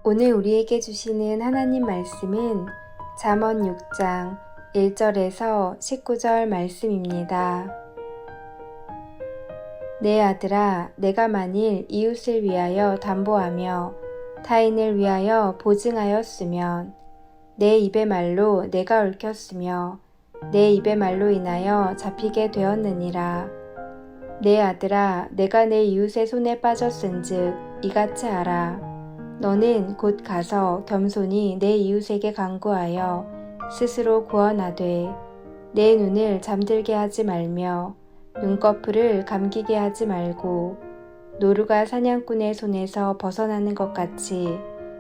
오늘 우리에게 주시는 하나님 말씀은 잠언 6장 1절에서 19절 말씀입니다. 내 아들아, 내가 만일 이웃을 위하여 담보하며 타인을 위하여 보증하였으면 내 입의 말로 내가 얽혔으며 내 입의 말로 인하여 잡히게 되었느니라. 내 아들아, 내가 내 이웃의 손에 빠졌은즉 이같이 하라. 너는 곧 가서 겸손히 내 이웃에게 간구하여 스스로 구원하되 내 눈을 잠들게 하지 말며 눈꺼풀을 감기게 하지 말고 노루가 사냥꾼의 손에서 벗어나는 것 같이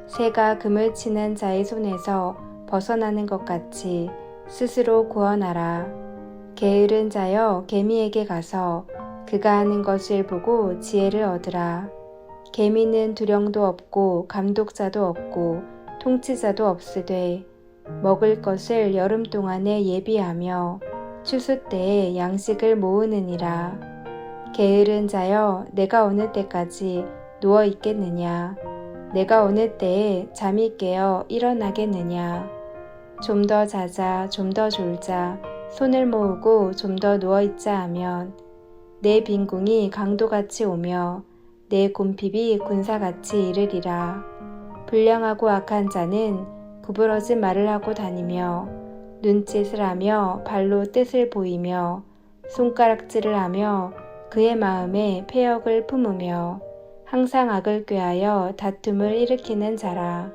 새가 금을 치는 자의 손에서 벗어나는 것 같이 스스로 구원하라. 게으른 자여 개미에게 가서 그가 하는 것을 보고 지혜를 얻으라. 개미는 두령도 없고 감독자도 없고 통치자도 없으되 먹을 것을 여름 동안에 예비하며 추수 때에 양식을 모으느니라. 게으른 자여 내가 어느 때까지 누워 있겠느냐? 내가 어느 때에 잠이 깨어 일어나겠느냐? 좀 더 자자, 좀 더 졸자, 손을 모으고 좀 더 누워 있자 하면 내 빈궁이 강도같이 오며 내 곰핍이 군사같이 이르리라. 불량하고 악한 자는 구부러진 말을 하고 다니며 눈짓을 하며 발로 뜻을 보이며 손가락질을 하며 그의 마음에 패역을 품으며 항상 악을 꾀하여 다툼을 일으키는 자라.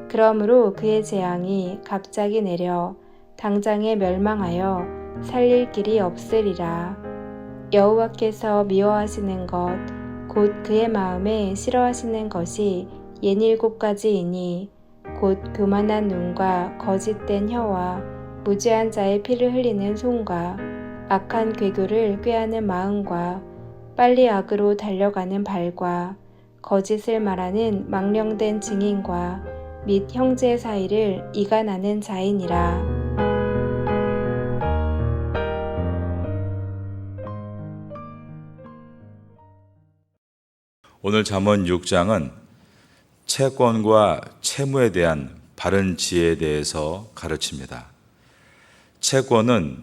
그러므로 그의 재앙이 갑자기 내려 당장에 멸망하여 살릴 길이 없으리라. 여호와께서 미워하시는 것 곧 그의 마음에 싫어하시는 것이 67가지이니 곧 교만한 눈과 거짓된 혀와 무죄한 자의 피를 흘리는 손과 악한 괴교를 꾀하는 마음과 빨리 악으로 달려가는 발과 거짓을 말하는 망령된 증인과 및 형제 사이를 이간하는 자이니라. 오늘 잠언 6장은 채권과 채무에 대한 바른 지혜에 대해서 가르칩니다. 채권은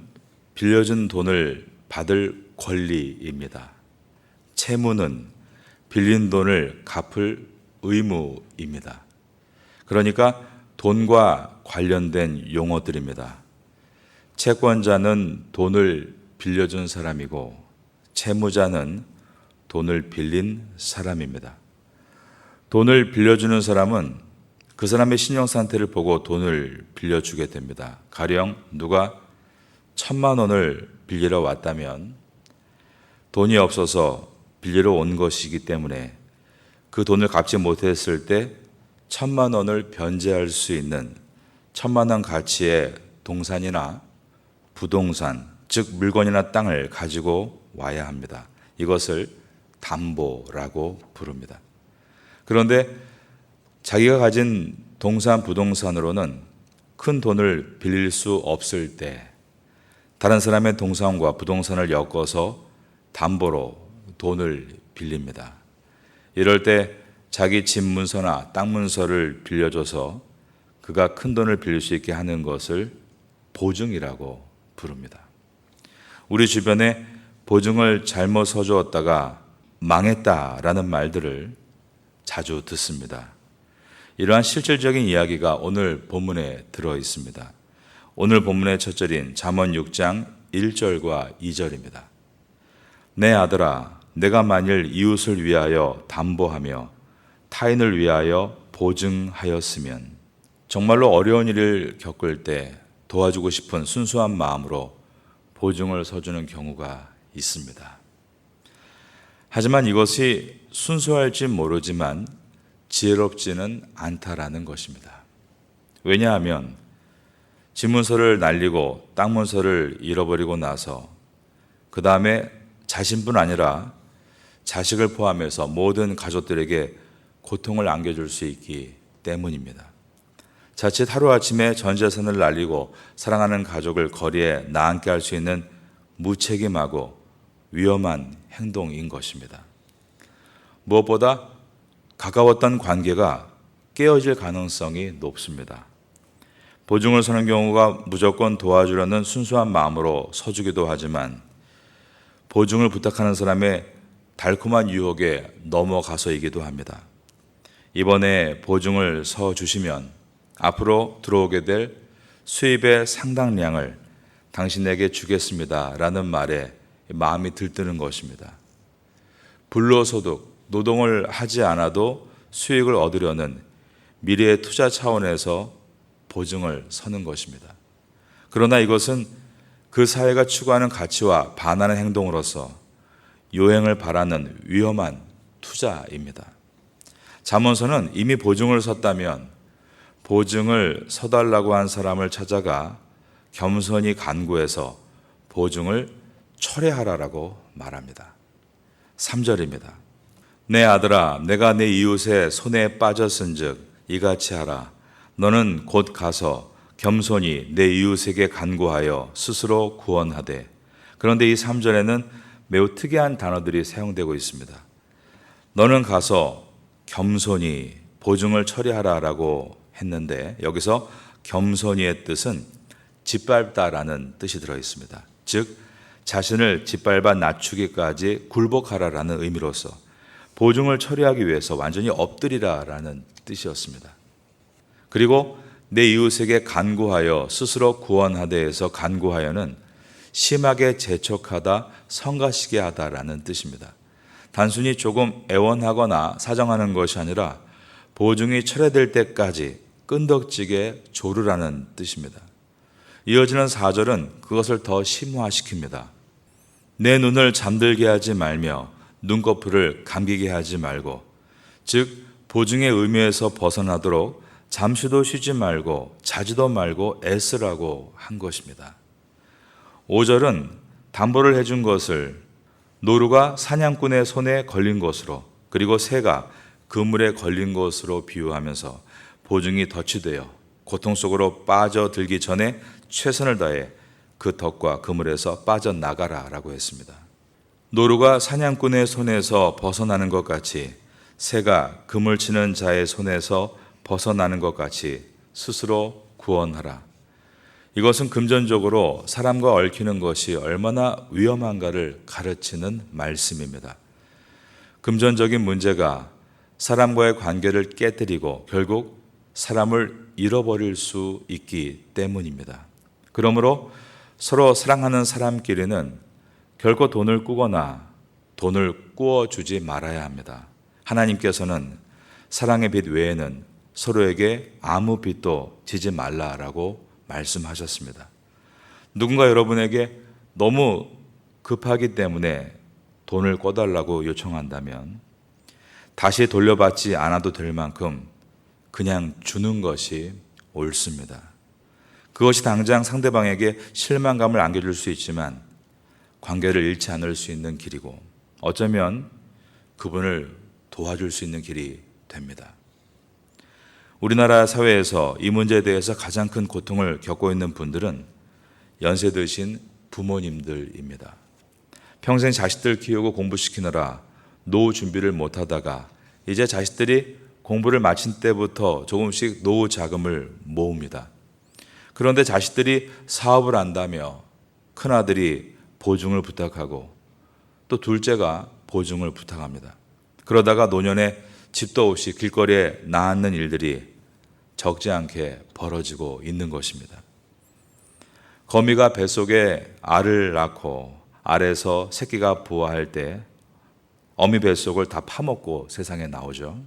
빌려준 돈을 받을 권리입니다. 채무는 빌린 돈을 갚을 의무입니다. 그러니까 돈과 관련된 용어들입니다. 채권자는 돈을 빌려준 사람이고 채무자는 돈을 빌린 사람입니다. 돈을 빌려주는 사람은 그 사람의 신용 상태를 보고 돈을 빌려주게 됩니다. 가령 누가 1,000만 원을 빌리러 왔다면 돈이 없어서 빌리러 온 것이기 때문에 그 돈을 갚지 못했을 때 1,000만 원을 변제할 수 있는 1,000만 원 가치의 동산이나 부동산, 즉 물건이나 땅을 가지고 와야 합니다. 이것을 담보라고 부릅니다. 그런데 자기가 가진 동산, 부동산으로는 큰 돈을 빌릴 수 없을 때 다른 사람의 동산과 부동산을 엮어서 담보로 돈을 빌립니다. 이럴 때 자기 집 문서나 땅 문서를 빌려줘서 그가 큰 돈을 빌릴 수 있게 하는 것을 보증이라고 부릅니다. 우리 주변에 보증을 잘못 서주었다가 망했다라는 말들을 자주 듣습니다. 이러한 실질적인 이야기가 오늘 본문에 들어 있습니다. 오늘 본문의 첫 절인 잠언 6장 1절과 2절입니다. 내 아들아, 내가 만일 이웃을 위하여 담보하며 타인을 위하여 보증하였으면, 정말로 어려운 일을 겪을 때 도와주고 싶은 순수한 마음으로 보증을 서주는 경우가 있습니다. 하지만 이것이 순수할지 모르지만 지혜롭지는 않다라는 것입니다. 왜냐하면 집 문서를 날리고 땅 문서를 잃어버리고 나서 그 다음에 자신뿐 아니라 자식을 포함해서 모든 가족들에게 고통을 안겨줄 수 있기 때문입니다. 자칫 하루아침에 전 재산을 날리고 사랑하는 가족을 거리에 나앉게 할 수 있는 무책임하고 위험한 행동인 것입니다. 무엇보다 가까웠던 관계가 깨어질 가능성이 높습니다. 보증을 서는 경우가 무조건 도와주려는 순수한 마음으로 서주기도 하지만 보증을 부탁하는 사람의 달콤한 유혹에 넘어가서이기도 합니다. 이번에 보증을 서주시면 앞으로 들어오게 될 수입의 상당량을 당신에게 주겠습니다 라는 말에 마음이 들뜨는 것입니다. 불로소득, 노동을 하지 않아도 수익을 얻으려는 미래의 투자 차원에서 보증을 서는 것입니다. 그러나 이것은 그 사회가 추구하는 가치와 반하는 행동으로서 요행을 바라는 위험한 투자입니다. 잠언서는 이미 보증을 섰다면 보증을 서달라고 한 사람을 찾아가 겸손히 간구해서 보증을 철회하라라고 말합니다. 3절입니다. 내 아들아, 내가 내 이웃의 손에 빠졌은즉 이같이 하라. 너는 곧 가서 겸손히 내 이웃에게 간구하여 스스로 구원하되. 그런데 이 3절에는 매우 특이한 단어들이 사용되고 있습니다. 너는 가서 겸손히 보증을 처리하라라고 했는데 여기서 겸손히의 뜻은 짓밟다라는 뜻이 들어 있습니다. 즉 자신을 짓밟아 낮추기까지 굴복하라라는 의미로서 보증을 처리하기 위해서 완전히 엎드리라라는 뜻이었습니다. 그리고 내 이웃에게 간구하여 스스로 구원하되에서 간구하여는 심하게 재촉하다, 성가시게 하다라는 뜻입니다. 단순히 조금 애원하거나 사정하는 것이 아니라 보증이 철회될 때까지 끈덕지게 조르라는 뜻입니다. 이어지는 4절은 그것을 더 심화시킵니다. 내 눈을 잠들게 하지 말며 눈꺼풀을 감기게 하지 말고, 즉 보증의 의미에서 벗어나도록 잠시도 쉬지 말고 자지도 말고 애쓰라고 한 것입니다. 5절은 담보를 해준 것을 노루가 사냥꾼의 손에 걸린 것으로, 그리고 새가 그물에 걸린 것으로 비유하면서 보증이 덫이되어 고통 속으로 빠져들기 전에 최선을 다해 그 덫과 그물에서 빠져나가라라고 했습니다. 노루가 사냥꾼의 손에서 벗어나는 것 같이 새가 그물 치는 자의 손에서 벗어나는 것 같이 스스로 구원하라. 이것은 금전적으로 사람과 얽히는 것이 얼마나 위험한가를 가르치는 말씀입니다. 금전적인 문제가 사람과의 관계를 깨뜨리고 결국 사람을 잃어버릴 수 있기 때문입니다. 그러므로 서로 사랑하는 사람끼리는 결코 돈을 꾸거나 돈을 꾸어주지 말아야 합니다. 하나님께서는 사랑의 빚 외에는 서로에게 아무 빚도 지지 말라라고 말씀하셨습니다. 누군가 여러분에게 너무 급하기 때문에 돈을 꿔달라고 요청한다면 다시 돌려받지 않아도 될 만큼 그냥 주는 것이 옳습니다. 그것이 당장 상대방에게 실망감을 안겨줄 수 있지만 관계를 잃지 않을 수 있는 길이고 어쩌면 그분을 도와줄 수 있는 길이 됩니다. 우리나라 사회에서 이 문제에 대해서 가장 큰 고통을 겪고 있는 분들은 연세 드신 부모님들입니다. 평생 자식들 키우고 공부시키느라 노후 준비를 못하다가 이제 자식들이 공부를 마친 때부터 조금씩 노후 자금을 모읍니다. 그런데 자식들이 사업을 한다며 큰아들이 보증을 부탁하고 또 둘째가 보증을 부탁합니다. 그러다가 노년에 집도 없이 길거리에 나앉는 일들이 적지 않게 벌어지고 있는 것입니다. 거미가 뱃속에 알을 낳고 알에서 새끼가 부화할 때 어미 뱃속을 다 파먹고 세상에 나오죠.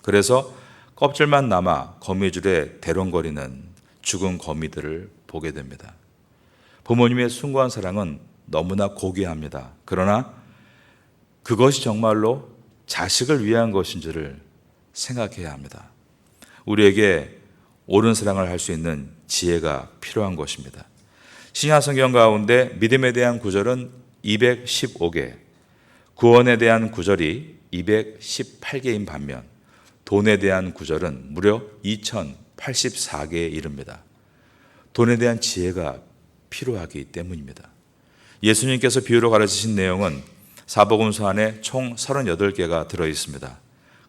그래서 껍질만 남아 거미줄에 대롱거리는 죽은 거미들을 보게 됩니다. 부모님의 숭고한 사랑은 너무나 고귀합니다. 그러나 그것이 정말로 자식을 위한 것인지를 생각해야 합니다. 우리에게 옳은 사랑을 할 수 있는 지혜가 필요한 것입니다. 신약성경 가운데 믿음에 대한 구절은 215개, 구원에 대한 구절이 218개인 반면 돈에 대한 구절은 무려 2084개에 이릅니다. 돈에 대한 지혜가 필요하기 때문입니다. 예수님께서 비유로 가르치신 내용은 사복음서 안에 총 38개가 들어 있습니다.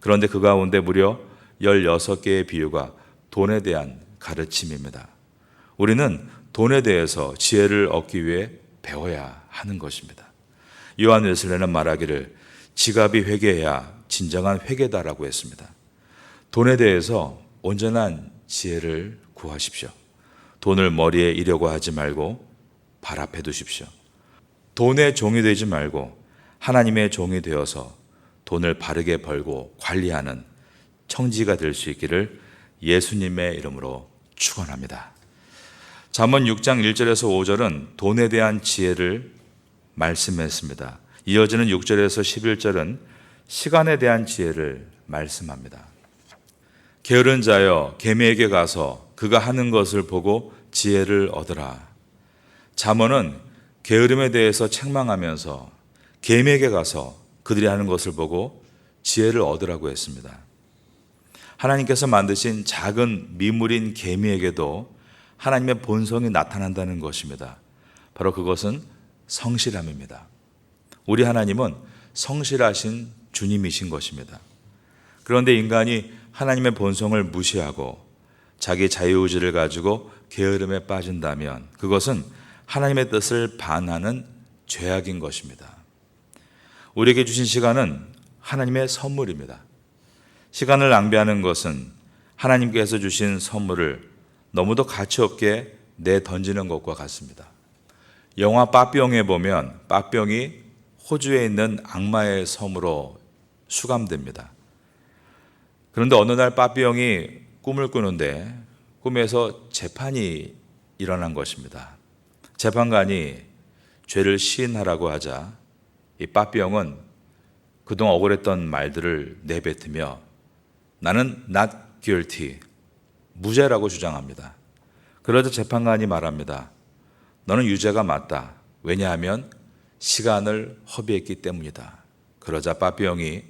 그런데 그 가운데 무려 16개의 비유가 돈에 대한 가르침입니다. 우리는 돈에 대해서 지혜를 얻기 위해 배워야 하는 것입니다. 요한 웨슬레는 말하기를 지갑이 회개해야 진정한 회개다라고 했습니다. 돈에 대해서 온전한 지혜를 구하십시오. 돈을 머리에 이려고 하지 말고 발 앞에 두십시오. 돈의 종이 되지 말고 하나님의 종이 되어서 돈을 바르게 벌고 관리하는 청지가 될 수 있기를 예수님의 이름으로 축원합니다. 잠언 6장 1절에서 5절은 돈에 대한 지혜를 말씀했습니다. 이어지는 6절에서 11절은 시간에 대한 지혜를 말씀합니다. 게으른 자여 계매에게 가서 그가 하는 것을 보고 지혜를 얻으라. 잠언은 게으름에 대해서 책망하면서 계매에게 가서 그들이 하는 것을 보고 지혜를 얻으라고 했습니다. 하나님께서 만드신 작은 미물인 개미에게도 하나님의 본성이 나타난다는 것입니다. 바로 그것은 성실함입니다. 우리 하나님은 성실하신 주님이신 것입니다. 그런데 인간이 하나님의 본성을 무시하고 자기 자유의지를 가지고 게으름에 빠진다면 그것은 하나님의 뜻을 반하는 죄악인 것입니다. 우리에게 주신 시간은 하나님의 선물입니다. 시간을 낭비하는 것은 하나님께서 주신 선물을 너무도 가치 없게 내던지는 것과 같습니다. 영화 빠삐용에 보면 빠삐용이 호주에 있는 악마의 섬으로 수감됩니다. 그런데 어느 날 빠삐용이 꿈을 꾸는데 꿈에서 재판이 일어난 것입니다. 재판관이 죄를 시인하라고 하자 이 빠삐용은 그동안 억울했던 말들을 내뱉으며 나는 not guilty, 무죄라고 주장합니다. 그러자 재판관이 말합니다. 너는 유죄가 맞다. 왜냐하면 시간을 허비했기 때문이다. 그러자 빠삐용이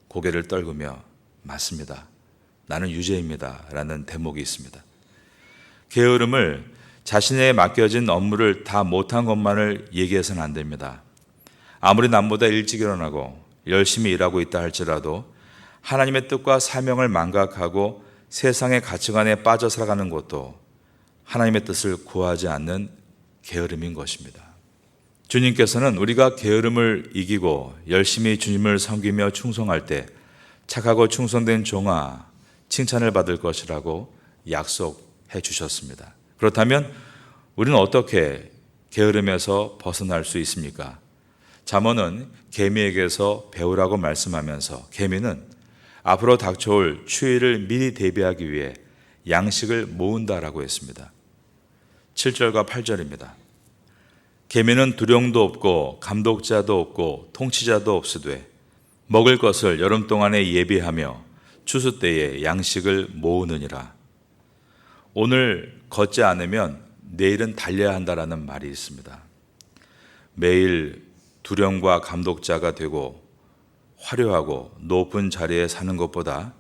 고개를 떨구며 맞습니다. 나는 유죄입니다. 라는 대목이 있습니다. 게으름을 자신에게 맡겨진 업무를 다 못한 것만을 얘기해서는 안 됩니다. 아무리 남보다 일찍 일어나고 열심히 일하고 있다 할지라도 하나님의 뜻과 사명을 망각하고 세상의 가치관에 빠져 살아가는 것도 하나님의 뜻을 구하지 않는 게으름인 것입니다. 주님께서는 우리가 게으름을 이기고 열심히 주님을 섬기며 충성할 때 착하고 충성된 종아 칭찬을 받을 것이라고 약속해 주셨습니다. 그렇다면 우리는 어떻게 게으름에서 벗어날 수 있습니까? 잠언은 개미에게서 배우라고 말씀하면서 개미는 앞으로 닥쳐올 추위를 미리 대비하기 위해 양식을 모은다라고 했습니다. 7절과 8절입니다. 개미는 두령도 없고 감독자도 없고 통치자도 없으되 먹을 것을 여름 동안에 예비하며 추수 때에 양식을 모으느니라. 오늘 걷지 않으면 내일은 달려야 한다라는 말이 있습니다. 매일 두령과 감독자가 되고 화려하고 높은 자리에 사는 것보다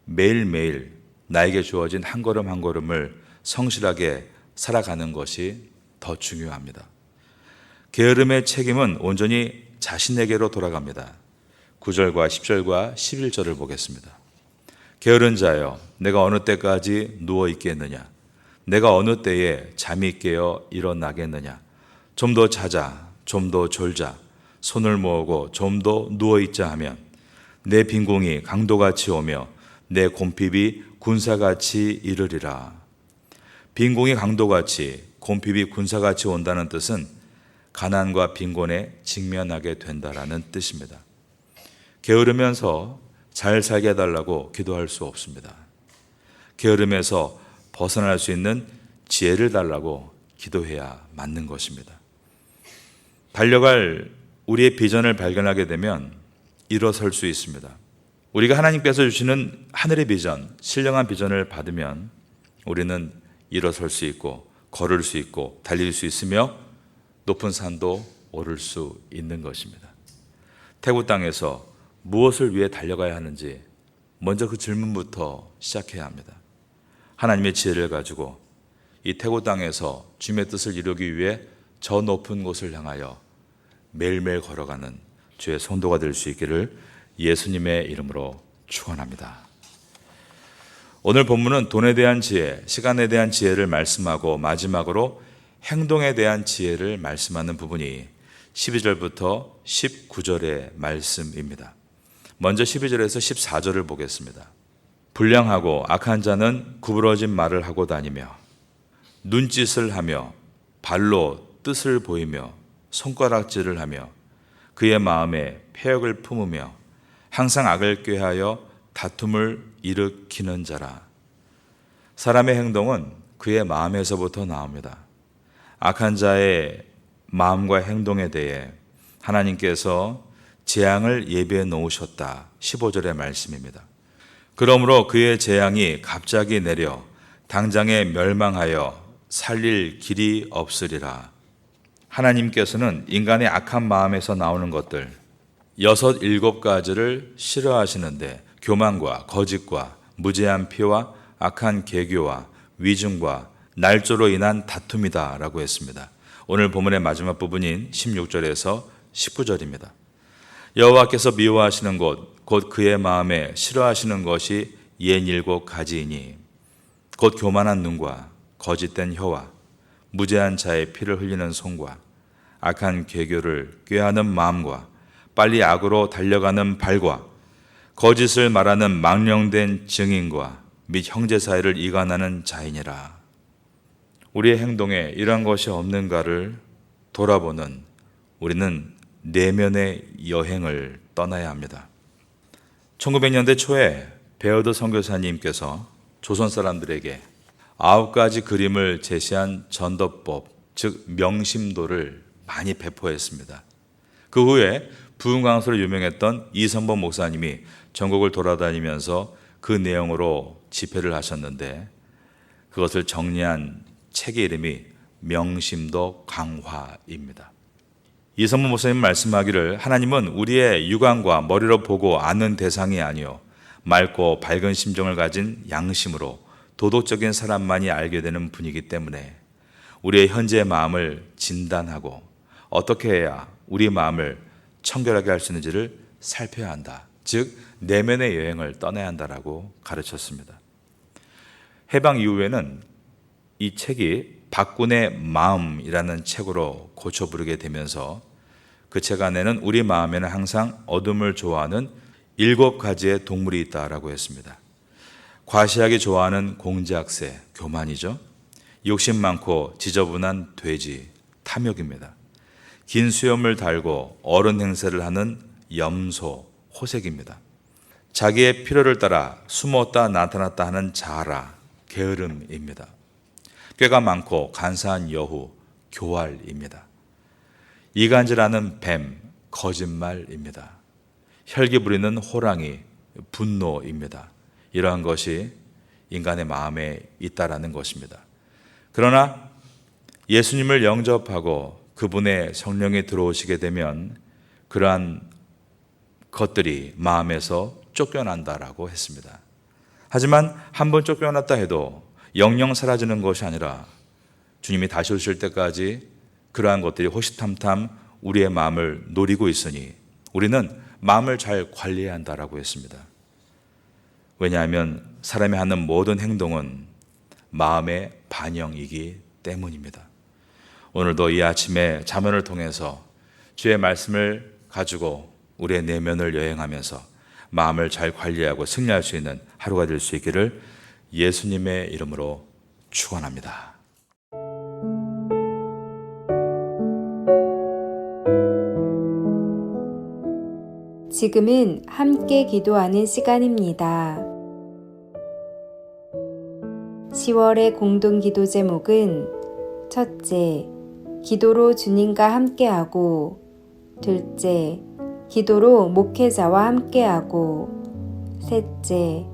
매일매일 나에게 주어진 한 걸음 한 걸음을 성실하게 살아가는 것이 더 중요합니다. 게으름의 책임은 온전히 자신에게로 돌아갑니다. 9절과 10절과 11절을 보겠습니다. 게으른 자여, 내가 어느 때까지 누워 있겠느냐? 내가 어느 때에 잠이 깨어 일어나겠느냐? 좀 더 자자, 좀 더 졸자, 손을 모으고 좀 더 누워 있자 하면 내 빈궁이 강도같이 오며 내 곰핍이 군사같이 이르리라. 빈궁이 강도같이 곰핍이 군사같이 온다는 뜻은 가난과 빈곤에 직면하게 된다라는 뜻입니다. 게으르면서 잘 살게 해달라고 기도할 수 없습니다. 게으름에서 벗어날 수 있는 지혜를 달라고 기도해야 맞는 것입니다. 달려갈 우리의 비전을 발견하게 되면 일어설 수 있습니다. 우리가 하나님께서 주시는 하늘의 비전, 신령한 비전을 받으면 우리는 일어설 수 있고 걸을 수 있고 달릴 수 있으며 높은 산도 오를 수 있는 것입니다. 태국 땅에서 무엇을 위해 달려가야 하는지 먼저 그 질문부터 시작해야 합니다. 하나님의 지혜를 가지고 이 태국 땅에서 주님의 뜻을 이루기 위해 저 높은 곳을 향하여 매일매일 걸어가는 주의 성도가 될 수 있기를 예수님의 이름으로 축원합니다. 오늘 본문은 돈에 대한 지혜, 시간에 대한 지혜를 말씀하고 마지막으로 행동에 대한 지혜를 말씀하는 부분이 12절부터 19절의 말씀입니다. 먼저 12절에서 14절을 보겠습니다. 불량하고 악한 자는 구부러진 말을 하고 다니며 눈짓을 하며 발로 뜻을 보이며 손가락질을 하며 그의 마음에 패역을 품으며 항상 악을 꾀하여 다툼을 일으키는 자라. 사람의 행동은 그의 마음에서부터 나옵니다. 악한 자의 마음과 행동에 대해 하나님께서 재앙을 예비해 놓으셨다. 15절의 말씀입니다. 그러므로 그의 재앙이 갑자기 내려 당장에 멸망하여 살릴 길이 없으리라. 하나님께서는 인간의 악한 마음에서 나오는 것들 6, 7가지를 싫어하시는데 교만과 거짓과 무죄한 피와 악한 계교와 위증과 날조로 인한 다툼이다 라고 했습니다. 오늘 본문의 마지막 부분인 16절에서 19절입니다. 여호와께서 미워하시는 것, 곧 그의 마음에 싫어하시는 것이 67가지이니 곧 교만한 눈과 거짓된 혀와 무죄한 자의 피를 흘리는 손과 악한 계교를 꾀하는 마음과 빨리 악으로 달려가는 발과 거짓을 말하는 망령된 증인과 및 형제 사이를 이간하는 자이니라. 우리의 행동에 이러한 것이 없는가를 돌아보는 우리는 내면의 여행을 떠나야 합니다. 1900년대 초에 베어드 선교사님께서 조선 사람들에게 9가지 그림을 제시한 전도법, 즉 명심도를 많이 배포했습니다. 그 후에 부흥 강사로 유명했던 이성범 목사님이 전국을 돌아다니면서 그 내용으로 집회를 하셨는데 그것을 정리한 책의 이름이 명심도 강화입니다. 이성범 목사님 말씀하기를 하나님은 우리의 육안과 머리로 보고 아는 대상이 아니요 맑고 밝은 심정을 가진 양심으로 도덕적인 사람만이 알게 되는 분이기 때문에 우리의 현재의 마음을 진단하고 어떻게 해야 우리 마음을 청결하게 할 수 있는지를 살펴야 한다. 즉 내면의 여행을 떠나야 한다라고 가르쳤습니다. 해방 이후에는 이 책이 박군의 마음이라는 책으로 고쳐 부르게 되면서 그 책 안에는 우리 마음에는 항상 어둠을 좋아하는 7가지의 동물이 있다라고 했습니다. 과시하기 좋아하는 공작새, 교만이죠. 욕심 많고 지저분한 돼지, 탐욕입니다. 긴 수염을 달고 어른 행세를 하는 염소, 호색입니다. 자기의 필요를 따라 숨었다 나타났다 하는 자라, 게으름입니다. 꾀가 많고 간사한 여후, 교활입니다. 이간질하는 뱀, 거짓말입니다. 혈기 부리는 호랑이, 분노입니다. 이러한 것이 인간의 마음에 있다라는 것입니다. 그러나 예수님을 영접하고 그분의 성령이 들어오시게 되면 그러한 것들이 마음에서 쫓겨난다라고 했습니다. 하지만 한번 쫓겨났다 해도 영영 사라지는 것이 아니라 주님이 다시 오실 때까지 그러한 것들이 호시탐탐 우리의 마음을 노리고 있으니 우리는 마음을 잘 관리해야 한다라고 했습니다. 왜냐하면 사람이 하는 모든 행동은 마음의 반영이기 때문입니다. 오늘도 이 아침에 잠언을 통해서 주의 말씀을 가지고 우리의 내면을 여행하면서 마음을 잘 관리하고 승리할 수 있는 하루가 될 수 있기를 예수님의 이름으로 축원합니다. 지금은 함께 기도하는 시간입니다. 10월의 공동 기도 제목은 첫째, 기도로 주님과 함께하고, 둘째, 기도로 목회자와 함께하고, 셋째,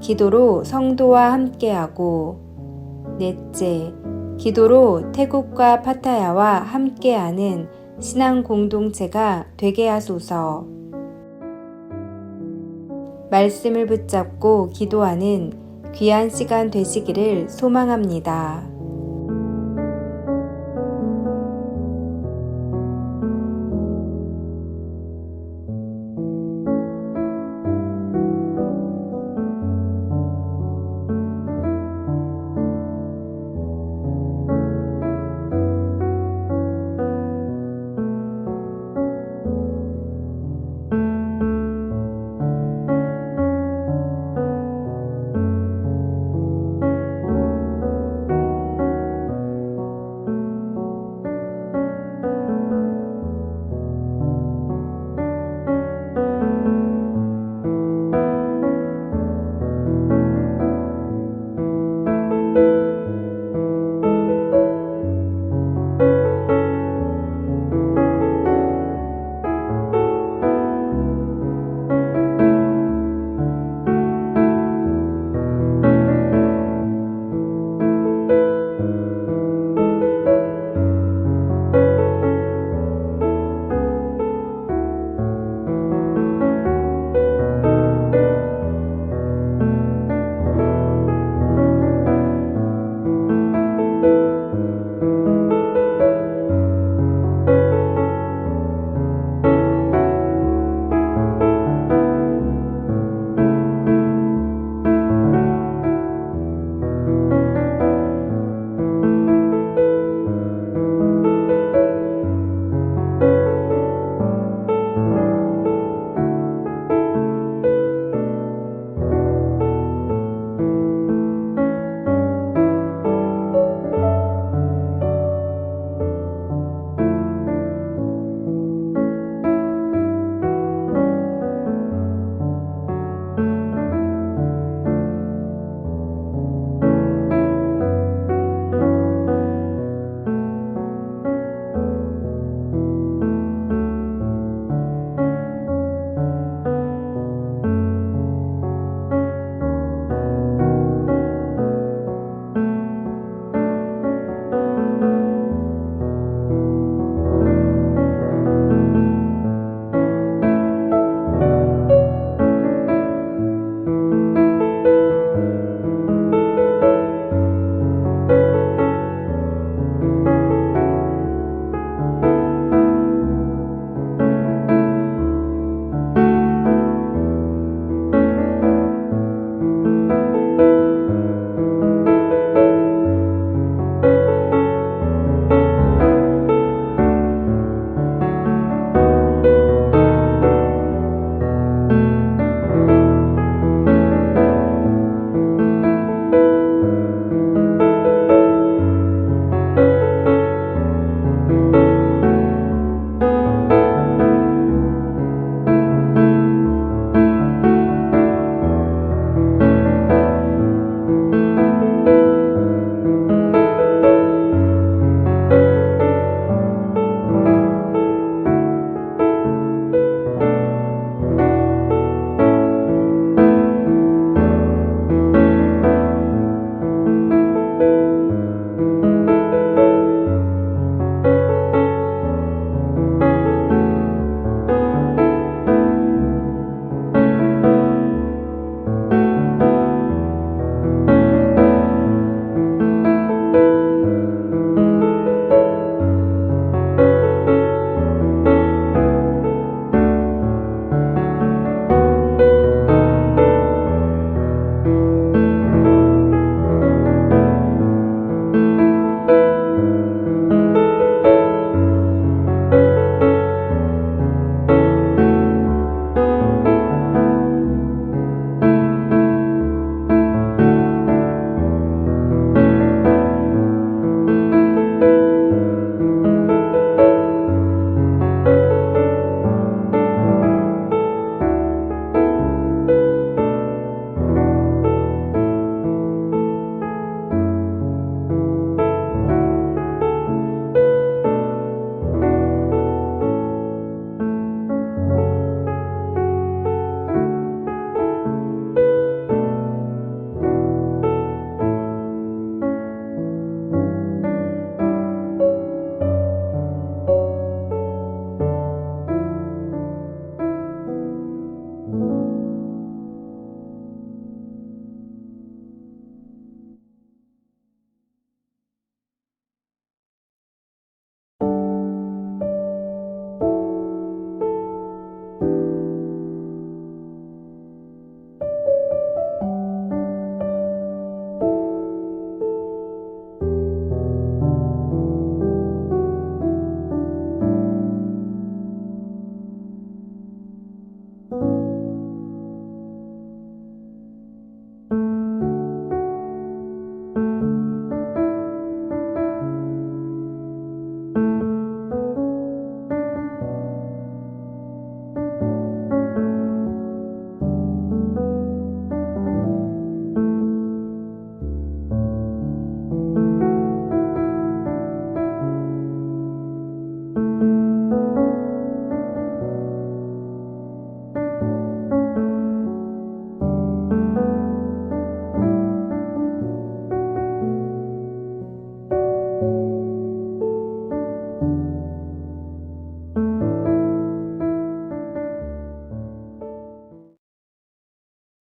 기도로 성도와 함께하고, 넷째, 기도로 태국과 파타야와 함께하는 신앙 공동체가 되게 하소서. 말씀을 붙잡고 기도하는 귀한 시간 되시기를 소망합니다.